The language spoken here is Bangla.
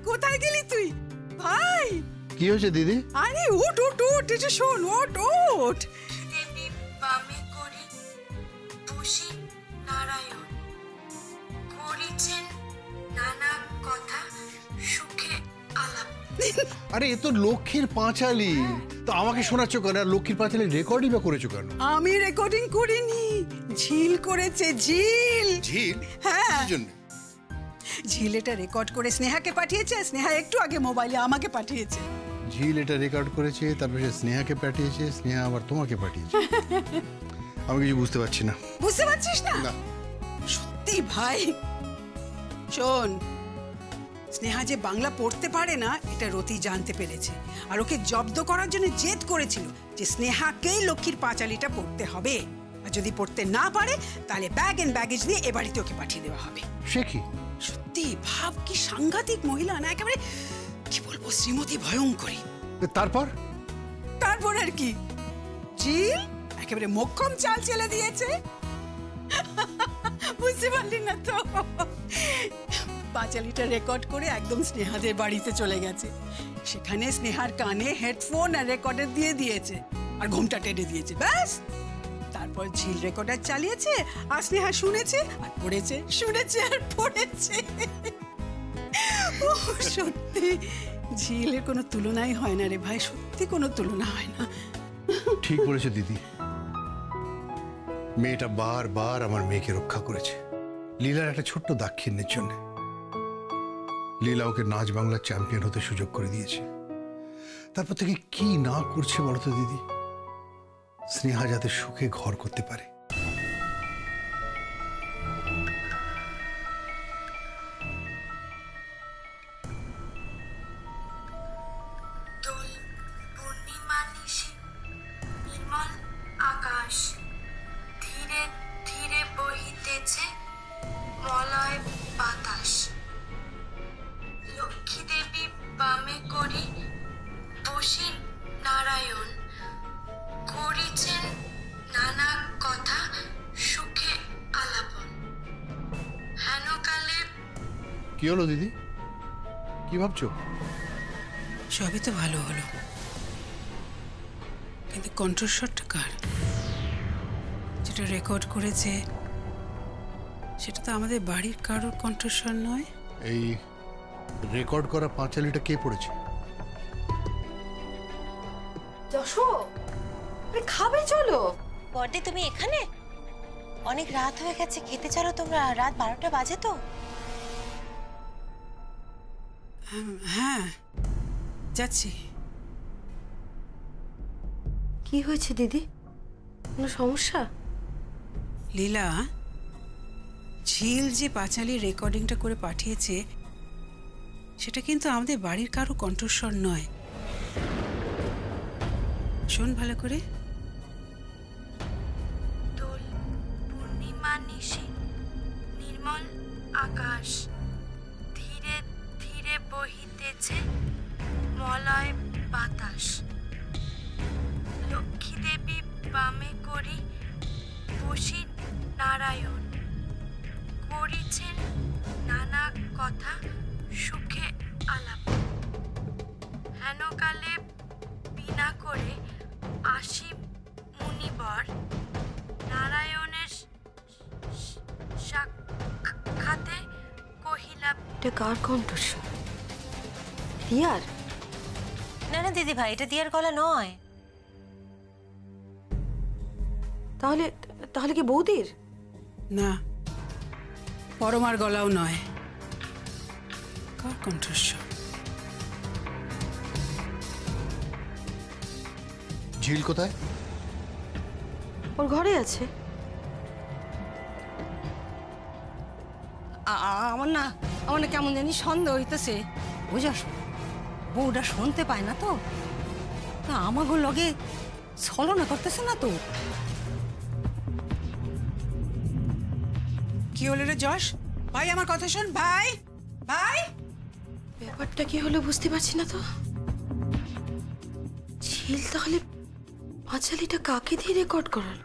কোথায় গেলি তুই ভাই? কি হয়েছে দিদি? আরে উঠ উঠ উঠ, এসে শোন, ওঠ ওঠ। দেবী বামে করি বসি নারায়ণ, করিছেন নানা কথা সুখে আলাপ। আরে এ তো লক্ষ্মীর পাঁচালি, তো আমাকে শোনাচ্ছ কেন? আর লক্ষ্মীর পাঁচালি রেকর্ডই বা করেছো কেন? আমি রেকর্ডিং করিনি, ঝিল করেছে। ঝিল? ঝিল? হ্যাঁ, কি জন্য? ঝিল এটা রেকর্ড করে স্নেহাকে পাঠিয়েছে, স্নেহা একটু আগে মোবাইলে আমাকে পাঠিয়েছে। ঝিল এটা রেকর্ড করেছে, তারপরে সে স্নেহাকে পাঠিয়েছে, স্নেহা আবার তোমাকে পাঠিয়েছে। আমি কিছু বুঝতে পারছি না। বুঝতে পারছিস না? না। সত্যি ভাই, শোন, স্নেহা যে বাংলা পড়তে পারে না এটা রতি জানতে পেরেছে, আর ওকে জব্দ করার জন্য জেদ করেছিল যে স্নেহাকেই লক্ষ্মীর পাঁচালিটা পড়তে হবে, আর যদি পড়তে না পারে তাহলে ব্যাগ এন্ড ব্যাগেজ নিয়ে এ বাড়িতে ওকে পাঠিয়ে দেওয়া হবে। সে কি? সত্যি ভাব, কি সাংঘাতিক মহিলা না, একেবারে কি বলবো, শ্রীমতী ভয়ঙ্করী। তারপর? তারপর আর কি, ঝিল একেবারে মোক্ষম চাল চেলে দিয়েছে। বুঝতে পারলি না তো? পাঁচালিটা রেকর্ড করে একদম স্নেহাদের বাড়িতে চলে গেছে। সেখানে স্নেহার কানে হেডফোন আর রেকর্ডার দিয়ে দিয়েছে, আর ঘুমটা টেনে দিয়েছে, ব্যাস। তারপর ঝিল রেকর্ডার চালিয়েছে, আর স্নেহা শুনেছে আর পড়েছে, শুনেছে আর পড়েছে। সত্যি ঝিলের কোনো তুলনাই হয় না রে ভাই, সত্যি কোনো তুলনা হয় না। ঠিক বলেছো দিদি, মেয়েটা বারবার আমার মেয়েকে রক্ষা করেছে লীলার একটা ছোট্ট দাক্ষিণ্যের জন্য। লীলা ওকে নাচ বাংলার চ্যাম্পিয়ন হতে সুযোগ করে দিয়েছে। তারপর থেকে কি না করছে বলতো দিদি, স্নেহা যাতে সুখে ঘর করতে পারে। দোল পূর্ণিমা নিশি, নির্মল আকাশ, ধীরে ধীরে বহিতেছে মলয় বাতাস। লক্ষ্মী দেবী বামে করি বসি নারায়ণ, করিছেন নানা কথা সুখে আলাপন। হেনকালে। কি হলো দিদি, কি ভাবছো? সবই তো ভালো হলো, কিন্তু কণ্ঠস্বরটা কার? যেটা রেকর্ড করেছে সেটা তো আমাদের বাড়ির কারোর কণ্ঠস্বর নয়। এই রেকর্ড করা পাঁচালিটা কে পড়েছে? যশো, খাবে চলো। বড়দি তুমি এখানে? অনেক রাত হয়ে গেছে, খেতে চলো তোমরা, রাত 12টা বাজে তো। হ্যাঁ যাচ্ছি। কি হয়েছে দিদি, কোনো সমস্যা? লীলা, ঝিল যে পাঁচালির রেকর্ডিংটা করে পাঠিয়েছে সেটা কিন্তু আমাদের বাড়ির কারো কণ্ঠস্বর নয়। শোন ভালো করে। দোল পূর্ণিমা নিশি, নির্মল আকাশ, ধীরে ধীরে বহিতেছে মলয় বাতাস। লক্ষ্মী দেবী বামে করি বসি নারায়ণ, করিছেন নানা কথা সুখে আলাপ। হেনকালে বিনা করে আসি মুনিবর, নারায়ণের সাক্ষাতে কহিলাম। এটা কার কণ্ঠস্বর? দিয়ার? না না দিদি ভাই, এটা দিয়ার গলা নয়। তাহলে তাহলে কি বৌদির? না, পরমার গলাও নয়। কার কণ্ঠস্বর? ঝিল কোথায়? ওর ঘরে আছে। আমার না কেমন জানি সন্দেহ হইতেছে। বুঝাস, বউটা শুনতে পায় না তো, তা আমাকে লগে ছলনা করতেছে না তো। কি হলো রে যশ? ভাই আমার কথা শোন, ভাই ভাই। ব্যাপারটা কি হলো বুঝতে পারছি না তো। ঝিল তাহলে পাঁচালিটা কাকে দিয়ে রেকর্ড করালো?